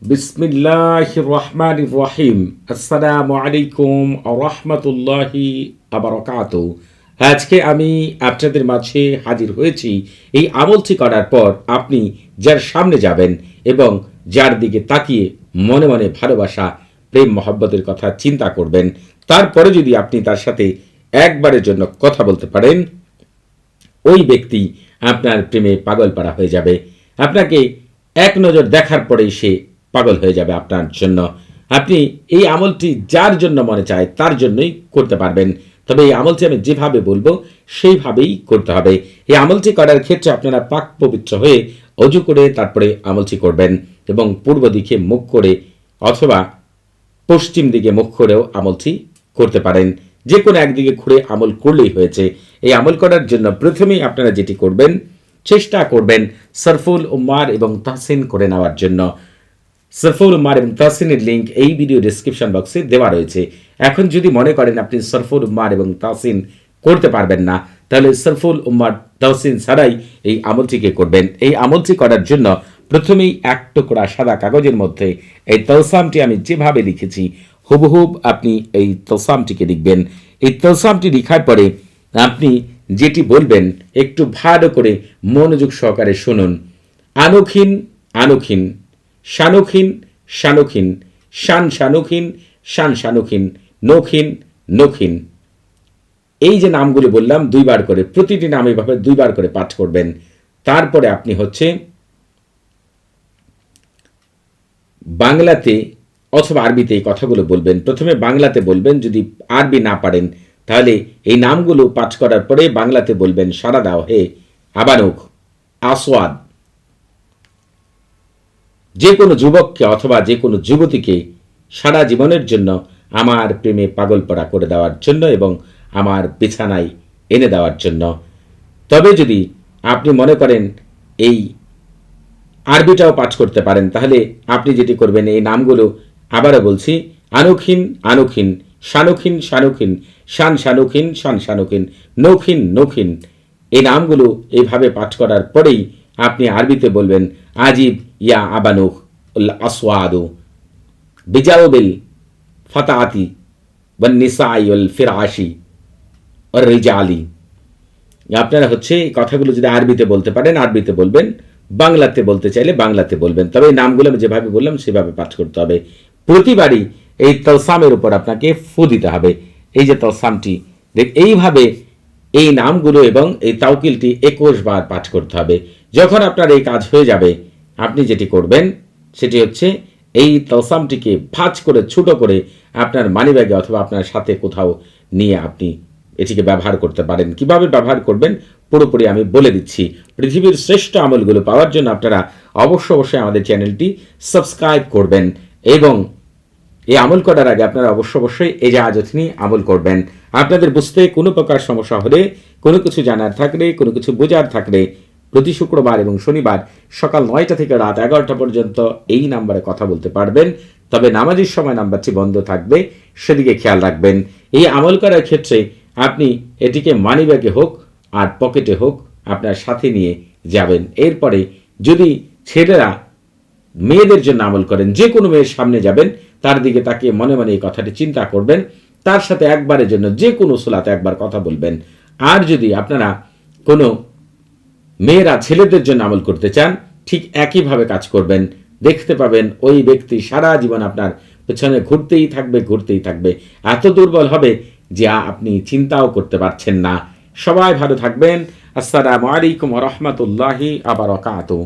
বিসমিল্লাহির রহমানির রহিম। আসসালামু আলাইকুম রহমতুল্লাহি আবরাকাতু। আজকে আমি আপনাদের মাঝে হাজির হয়েছি এই আমলটি করার পর আপনি যার সামনে যাবেন এবং যার দিকে তাকিয়ে মনে মনে ভালোবাসা প্রেম মহব্বতের কথা চিন্তা করবেন, তারপরে যদি আপনি তার সাথে একবারের জন্য কথা বলতে পারেন, ওই ব্যক্তি আপনার প্রেমে পাগল পাড়া হয়ে যাবে। আপনাকে এক নজর দেখার পরেই সে পাগল হয়ে যাবে আপনার জন্য। আপনি এই আমলটি যার জন্য মনে চায় তার জন্যই করতে পারবেন। তবে এই আমলটি আমি যেভাবে বলবো সেইভাবেই করতে হবে। এই আমলটি করার ক্ষেত্রে আপনারা পাক পবিত্র হয়ে অজু করে তারপরে আমলটি করবেন এবং পূর্ব দিকে মুখ করে অথবা পশ্চিম দিকে মুখ করেও আমলটি করতে পারেন। যে কোনো একদিকে ঘুরে আমল করলেই হয়েছে। এই আমল করার জন্য প্রথমেই আপনারা যেটি করবেন, চেষ্টা করবেন সরফুল উম্মার এবং তাহসিন করে নেওয়ার জন্য। সরফুল উম্মার এবং তাহসিনের লিঙ্ক এই ভিডিও ডিসক্রিপশন বক্সে দেওয়া রয়েছে। এখন যদি মনে করেন আপনি সরফুল উম্মার এবং তাহসিন করতে পারবেন না, তাহলে সরফুল উম্মার তাহসিন ছাড়াই এই আমলটিকে করবেন। এই আমলটি করার জন্য প্রথমেই এক টুকরা সাদা কাগজের মধ্যে এই তলসামটি আমি যেভাবে লিখেছি হুবহুব আপনি এই তলসামটিকে লিখবেন। এই তলসামটি লিখার পরে আপনি যেটি বলবেন একটু ভালো করে মনোযোগ সহকারে শুনুন। আনখিন আনখিন, শানুখিন শানুখিন, শান শানুখিন শান শানুখিন, নখিন নখিন। এই যে নামগুলো বললাম দুইবার করে, প্রতিটি নাম এভাবে দুইবার করে পাঠ করবেন। তারপরে আপনি হচ্ছে বাংলাতে অথবা আরবিতে এই কথাগুলো বলবেন। প্রথমে বাংলাতে বলবেন, যদি আরবি না পারেন তাহলে এই নামগুলো পাঠ করার পরে বাংলাতে বলবেন, সারা দাও হে আবানুক আসওয়াদ। যে কোনো যুবককে অথবা যে কোনো যুবতীকে সারা জীবনের জন্য আমার প্রেমে পাগল পড়া করে দেওয়ার জন্য এবং আমার বিছানায় এনে দেওয়ার জন্য। তবে যদি আপনি মনে করেন এই আরবিটাও পাঠ করতে পারেন, তাহলে আপনি যেটি করবেন, এই নামগুলো আবারও বলছি, আনুখিন আনুখিন, শানুখিন শানুখিন, শান শানুখিন শান শানুখিন, নৌখিন নৌখিন। এই নামগুলো এইভাবে পাঠ করার পরেই আপনি আরবিতে বলবেন, আজিব ইয়া আবানুখ আসওয়াদু বিজাউবিল ফাতাতি ওয়ান নিসাই ওয়াল ফিরাশি ওয়ার রিজালি। আপনারা হচ্ছে এই কথাগুলো যদি আরবিতে বলতে পারেন আরবিতে বলবেন, বাংলাতে বলতে চাইলে বাংলাতে বলবেন। তবে এই নামগুলো আমি যেভাবে বললাম সেভাবে পাঠ করতে হবে। প্রতিবারই এই তলসামের উপর আপনাকে ফু দিতে হবে। এই যে তলসামটি এইভাবে এই নামগুলো এবং এই তাওকিলটি 21 বার পাঠ করতে হবে। যখন আপনার এই কাজ হয়ে যাবে, আপনি যেটি করবেন সেটি হচ্ছে এই তলসামটিকে ভাঁজ করে ছোট করে আপনার মানিব্যাগে অথবা আপনার সাথে কোথাও নিয়ে আপনি এটিকে ব্যবহার করতে পারেন। কিভাবে ব্যবহার করবেন পুরোপুরি আমি বলে দিচ্ছি। পৃথিবীর শ্রেষ্ঠ আমলগুলো পাওয়ার জন্য আপনারা অবশ্যই আমাদের চ্যানেলটি সাবস্ক্রাইব করবেন এবং এই আমল করার আগে আপনারা অবশ্যই এজাজত নিয়ে আমল করবেন। আপনাদের বুঝতে কোনো প্রকার সমস্যা হলে, কোনো কিছু জানার থাকলে, কোনো কিছু বোঝার থাকলে প্রতি শুক্রবার এবং শনিবার সকাল 9টা থেকে রাত 11টা পর্যন্ত এই নাম্বারে কথা বলতে পারবেন। তবে নামাজের সময় নাম্বারটি বন্ধ থাকবে, সেদিকে খেয়াল রাখবেন। এই আমল করার ক্ষেত্রে আপনি এটিকে মানিব্যাগে হোক আর পকেটে হোক আপনার সাথে নিয়ে যাবেন। এরপরে যদি ছেলেরা মেয়েদের জন্য আমল করেন, যে কোনো মেয়ের সামনে যাবেন, তার দিকে তাকিয়ে মনে মনে এই কথাটি চিন্তা করবেন, তার সাথে একবারের জন্য যে কোনো সুলাতে একবার কথা বলবেন। আর যদি আপনারা কোনো মেয়েরা ছেলেদের জন্য আমল করতে চান, ঠিক একইভাবে কাজ করবেন। দেখতে পাবেন ওই ব্যক্তি সারা জীবন আপনার পেছনে ঘুরতেই থাকবে, এত দুর্বল হবে যে আপনি চিন্তাও করতে পারছেন না। সবাই ভালো থাকবেন। আসসালামু আলাইকুম ওয়া রাহমাতুল্লাহি ওয়া বারাকাতুহু।